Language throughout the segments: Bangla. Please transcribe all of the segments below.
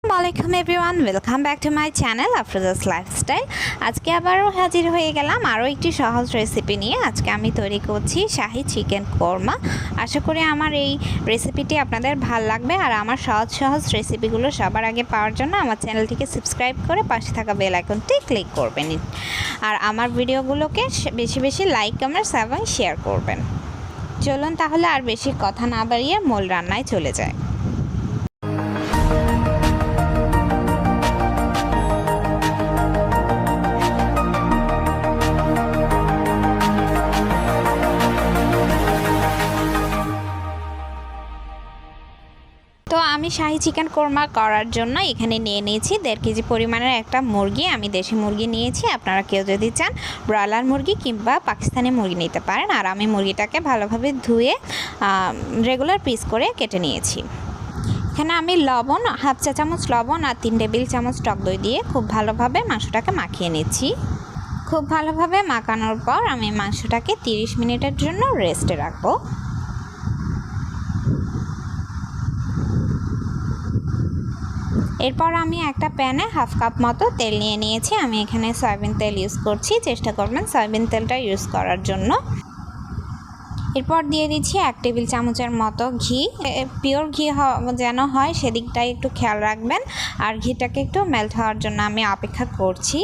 আসসালামু everyone, welcome back to my channel Afroza's lifestyle. আজকে আবারও হাজির হয়ে গেলাম আরও একটি সহজ রেসিপি নিয়ে। আজকে আমি তৈরি করছি শাহি চিকেন কোরমা। আশা করি আমার এই রেসিপিটি আপনাদের ভালো লাগবে। আর আমার সহজ সহজ রেসিপিগুলো সবার আগে পাওয়ার জন্য আমার চ্যানেলটিকে সাবস্ক্রাইব করে পাশে থাকা বেল আইকনটি ক্লিক করবেন। আর আমার ভিডিওগুলোকে বেশি বেশি লাইক, কমেন্টস এবং শেয়ার করবেন। চলুন তাহলে আর বেশি কথা না বাড়িয়ে মূল রান্নায় চলে যায়। তো আমি শাহি চিকেন কোরমা করার জন্য এখানে নিয়ে নিয়েছি 1.5 কেজি পরিমাণের একটা মুরগি। আমি দেশি মুরগি নিয়েছি, আপনারা কেউ যদি চান ব্রয়লার মুরগি কিংবা পাকিস্তানি মুরগি নিতে পারেন। আর আমি মুরগিটাকে ভালোভাবে ধুয়ে রেগুলার পিস করে কেটে নিয়েছি। এখানে আমি লবণ, 1/2 চা চামচ লবণ আর 3 টেবিল চামচ টক দই দিয়ে খুব ভালোভাবে মাংসটাকে মাখিয়ে নিচ্ছি। খুব ভালোভাবে মাখানোর পর আমি মাংসটাকে 30 মিনিটের জন্য রেস্টে রাখবো। এরপর আমি একটা প্যানে 1/2 কাপ মতো তেল নিয়ে নিয়েছি। আমি এখানে সয়াবিন তেল ইউজ করছি, চেষ্টা করবেন সয়াবিন তেলটা ইউজ করার জন্য। এরপর দিয়ে দিচ্ছি 1 টেবিল চামচের মতো ঘি। পিওর ঘি যেন হয় সেদিকটাই একটু খেয়াল রাখবেন। আর ঘিটাকে একটু মেল্ট হওয়ার জন্য আমি অপেক্ষা করছি।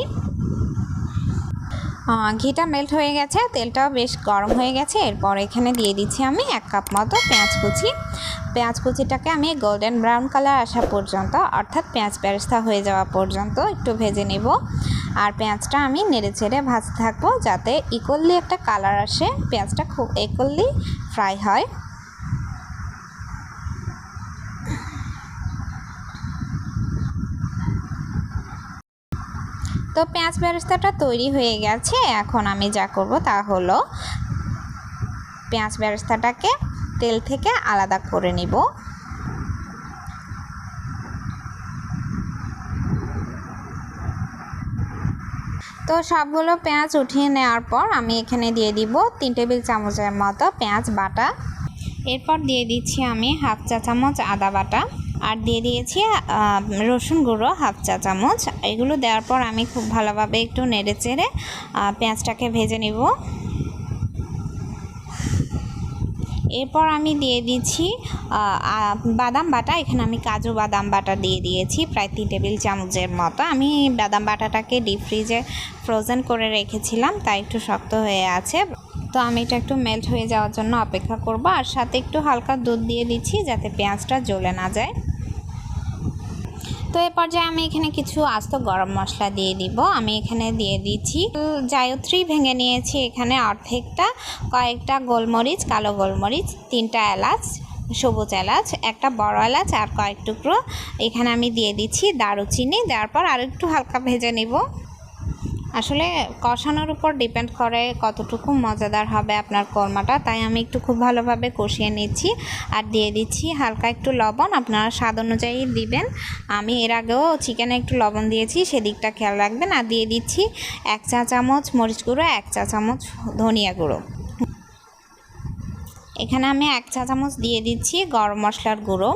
ঘিটা মেল্ট হয়ে গেছে, তেলটাও বেশ গরম হয়ে গেছে। এরপর এখানে দিয়ে দিচ্ছি আমি 1 কাপ মতো পেঁয়াজ কুচি। পেঁয়াজ কুচিটাকে আমি গোল্ডেন ব্রাউন কালার আসা পর্যন্ত, অর্থাৎ পেঁয়াজ বেরেস্তা হয়ে যাওয়া পর্যন্ত একটু ভেজে নেব। আর পেঁয়াজটা আমি নেড়ে চেড়ে ভাজতে থাকবো যাতে ইকুয়ালি একটা কালার আসে, পেঁয়াজটা খুব ইকুয়ালি ফ্রাই হয়। তো পেঁয়াজ বেরেস্তাটা তৈরি হয়ে গেছে। এখন আমি যা করব তা হলো পেঁয়াজ বেরেস্তাটাকে তেল থেকে আলাদা করে নিব। তো সবগুলো পেঁয়াজ উঠিয়ে নেওয়ার পর আমি এখানে দিয়ে দিব 3 টেবিল চামচের মতো পেঁয়াজ বাটা। এরপর দিয়ে দিচ্ছি আমি 1/2 চা চামচ আদা বাটা। আর দিয়ে দিয়েছি রসুন গুঁড়ো 1/2 চা চামচ। এগুলো দেওয়ার পর আমি খুব ভালোভাবে একটু নেড়ে চেড়ে পেঁয়াজটাকে ভেজে নেব। এরপর আমি দিয়ে দিচ্ছি বাদাম বাটা। এখানে আমি কাজু বাদাম বাটা দিয়ে দিয়েছি প্রায় 3 টেবিল চামচের মতো। আমি বাদাম বাটাটাকে ডিপ ফ্রিজে ফ্রোজেন করে রেখেছিলাম, তাই একটু শক্ত হয়ে আছে। তো আমি এটা একটু মেল্ট হয়ে যাওয়ার জন্য অপেক্ষা করব। আর সাথে একটু হালকা দুধ দিয়ে দিচ্ছি যাতে পেঁয়াজটা জ্বলে না যায়। তো এই পর্যায়ে আমি এখানে কিছু আস্ত গরম মশলা দিয়ে দিব। আমি এখানে দিয়ে দিচ্ছি জায়ত্রী ভেঙে নিয়েছি এখানে অর্ধেকটা, কয়েকটা গোলমরিচ, কালো গোলমরিচ, 3টা এলাচ, সবুজ এলাচ, একটা বড় এলাচ আর কয়েক টুকরো এখানে আমি দিয়ে দিচ্ছি দারুচিনি। দেওয়ার পর আর একটু হালকা ভেজে নিব। আসলে কষানোর উপর ডিপেন্ড করে কতটুকু মজাদার হবে আপনার কোরমাটা, তাই আমি একটু খুব ভালোভাবে কষিয়ে নিচ্ছি। আর দিয়ে দিচ্ছি হালকা একটু লবণ, আপনারা স্বাদ অনুযায়ী দিবেন। আমি এর আগেও চিকেনে একটু লবণ দিয়েছি, সেদিকটা খেয়াল রাখবেন। আর দিয়ে দিচ্ছি 1 চা চামচ মরিচ গুঁড়ো, 1 চা চামচ ধনিয়া গুঁড়ো। এখানে আমি 1 চা চামচ দিয়ে দিচ্ছি গরম মশলার গুঁড়ো।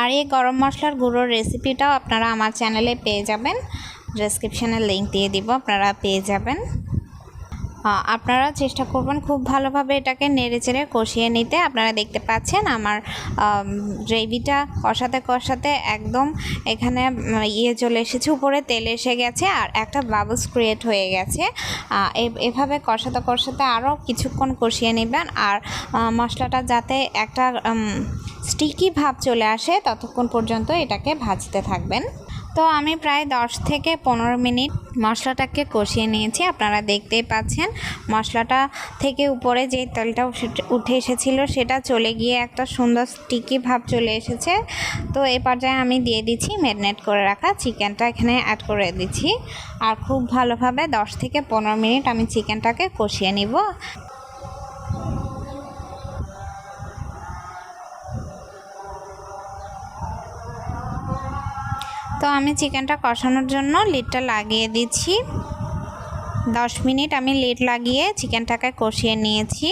আর এই গরম মশলার গুঁড়োর রেসিপিটাও আপনারা আমার চ্যানেলে পেয়ে যাবেন, ডেসক্রিপশানে লিঙ্ক দিয়ে দিব, আপনারা পেয়ে যাবেন। আপনারা চেষ্টা করবেন খুব ভালোভাবে এটাকে নেড়েচেড়ে কষিয়ে নিতে। আপনারা দেখতে পাচ্ছেন আমার গ্রেভিটা কষাতে কষাতে একদম এখানে চলে এসেছে, উপরে তেল এসে গেছে আর একটা বাবলস ক্রিয়েট হয়ে গেছে। এভাবে কষাতে কষাতে আরও কিছুক্ষণ কষিয়ে নেবেন। আর মশলাটা যাতে একটা স্টিকি ভাব চলে আসে ততক্ষণ পর্যন্ত এটাকে ভাজতে থাকবেন। তো আমি প্রায় 10 থেকে 15 মিনিট মশলাটাকে কষিয়ে নিয়েছি। আপনারা দেখতেই পাচ্ছেন মশলাটা থেকে উপরে যে তেলটা উঠে এসেছিল সেটা চলে গিয়ে একটা সুন্দর স্টিকি ভাব চলে এসেছে। তো এই পর্যায়ে আমি দিয়ে দিচ্ছি ম্যারিনেট করে রাখা চিকেনটা, এখানে অ্যাড করে দিচ্ছি। আর খুব ভালোভাবে 10 থেকে 15 মিনিট আমি চিকেনটাকে কষিয়ে নিব। তো আমি চিকেনটা কষানোর জন্য লিডটা লাগিয়ে দিচ্ছি। 10 মিনিট আমি লিড লাগিয়ে চিকেনটাকে কষিয়ে নিয়েছি।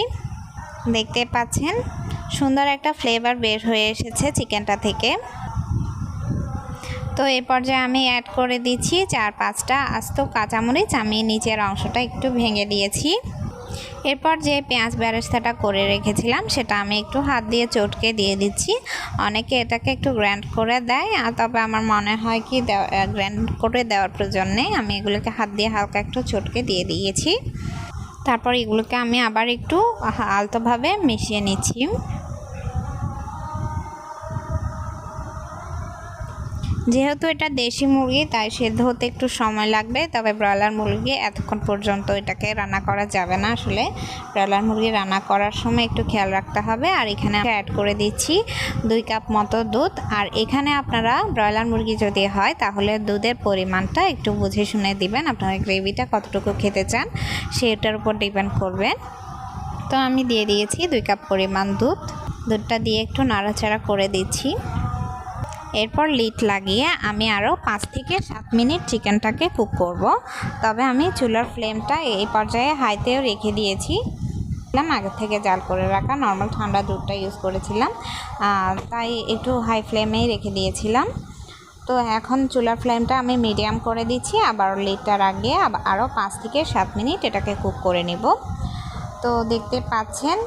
দেখতে পাচ্ছেন সুন্দর একটা ফ্লেভার বের হয়ে এসেছে চিকেনটা থেকে। তো এই পর্যায়ে আমি অ্যাড করে দিচ্ছি 4-5টা আস্ত কাঁচামরিচ। আমি নিচের অংশটা একটু ভেঙে দিয়েছি। এরপর যে পেঁয়াজ বেরেস্তাটা করে রেখেছিলাম সেটা আমি একটু হাত দিয়ে চটকে দিয়ে দিচ্ছি। অনেকে এটাকে একটু গ্র্যান্ড করে দেয়, তবে আমার মনে হয় কি গ্র্যান্ড করে দেওয়ার প্রয়োজন নেই। আমি এগুলোকে হাত দিয়ে হালকা একটু চটকে দিয়ে দিয়েছি। তারপর এগুলোকে আমি আবার একটু আলতোভাবে মিশিয়ে নিচ্ছি। যেহেতু এটা দেশি মুরগি তাই সেদ্ধ হতে একটু সময় লাগবে, তবে ব্রয়লার মুরগি এতক্ষণ পর্যন্ত এটাকে রান্না করা যাবে না। আসলে ব্রয়লার মুরগি রান্না করার সময় একটু খেয়াল রাখতে হবে। আর এখানে অ্যাড করে দিচ্ছি 2 কাপ মতো দুধ। আর এখানে আপনারা ব্রয়লার মুরগি যদি হয় তাহলে দুধের পরিমাণটা একটু বুঝে শুনে দিবেন। আপনারা গ্রেভিটা কতটুকু খেতে চান সেটার উপর ডিপেন্ড করবে। তো আমি দিয়ে দিয়েছি 2 কাপ পরিমাণ দুধটা দিয়ে একটু নাড়াচাড়া করে দিচ্ছি। এরপর লিড লাগিয়ে আমি আরও 5 থেকে 7 মিনিট চিকেনটাকে কুক করব। তবে আমি চুলার ফ্লেমটা এই পর্যায়ে হাইতেও রেখে দিয়েছি। আগে থেকে জাল করে রাখা নর্মাল ঠান্ডা দুধটা ইউজ করেছিলাম, তাই একটু হাই ফ্লেমেই রেখে দিয়েছিলাম। তো এখন চুলার ফ্লেমটা আমি মিডিয়াম করে দিচ্ছি। আবার লিডটা লাগিয়ে আরও 5 থেকে 7 মিনিট এটাকে কুক করে নেব। তো দেখতে পাচ্ছেন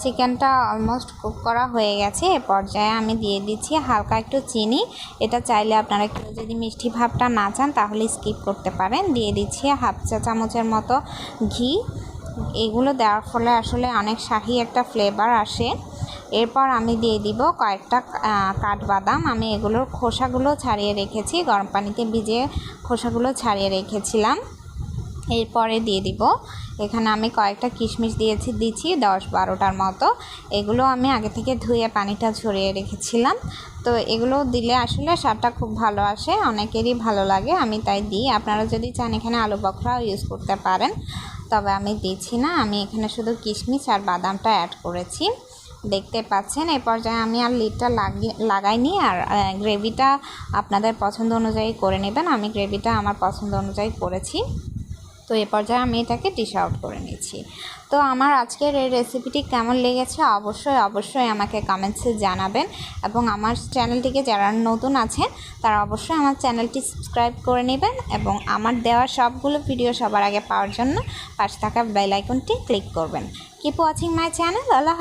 চিকেনটা অলমোস্ট কুক করা হয়ে গেছে। এ পর্যায়ে আমি দিয়ে দিচ্ছি হালকা একটু চিনি। এটা চাইলে আপনারা কেউ যদি মিষ্টি ভাবটা না চান তাহলে স্কিপ করতে পারেন। দিয়ে দিচ্ছি হাফ চা চামচের মতো ঘি। এগুলো দেওয়ার ফলে আসলে অনেক শাহি একটা ফ্লেভার আসে। এরপর আমি দিয়ে দিব কয়েকটা কাঠবাদাম। আমি এগুলোর খোসাগুলো ছাড়িয়ে রেখেছি, গরম পানিতে ভিজিয়ে খোসাগুলো ছাড়িয়ে রেখেছিলাম। এরপরে দিয়ে দিব এখানে আমি কয়েকটা কিশমিশ দিচ্ছি 10-12টার মতো। এগুলো আমি আগে থেকে ধুয়ে পানিটা ঝরিয়ে রেখেছিলাম। তো এগুলো দিলে আসলে স্বাদটা খুব ভালো আসে, অনেকেরই ভালো লাগে, আমি তাই দিই। আপনারা যদি চান এখানে আলু বখরাও ইউজ করতে পারেন, তবে আমি দিচ্ছি না। আমি এখানে শুধু কিশমিশ আর বাদামটা অ্যাড করেছি। দেখতে পাচ্ছেন এই পর্যায়ে আমি আর লিডটা লাগাইনি। আর গ্রেভিটা আপনাদের পছন্দ অনুযায়ী করে নেবেন। আমি গ্রেভিটা আমার পছন্দ অনুযায়ী করেছি। তো এ পর্যায়ে আমি এটাকে ডিশ আউট করে নিচ্ছি। তো আমার আজকের এই রেসিপিটি কেমন লেগেছে অবশ্যই আমাকে কমেন্টসে জানাবেন। এবং আমার চ্যানেলটিকে যারা নতুন আছেন তারা অবশ্যই আমার চ্যানেলটি সাবস্ক্রাইব করে নেবেন এবং আমার দেওয়া সবগুলো ভিডিও সবার আগে পাওয়ার জন্য পাশে থাকা বেল আইকনটি ক্লিক করবেন। Keep watching my channel. Allah.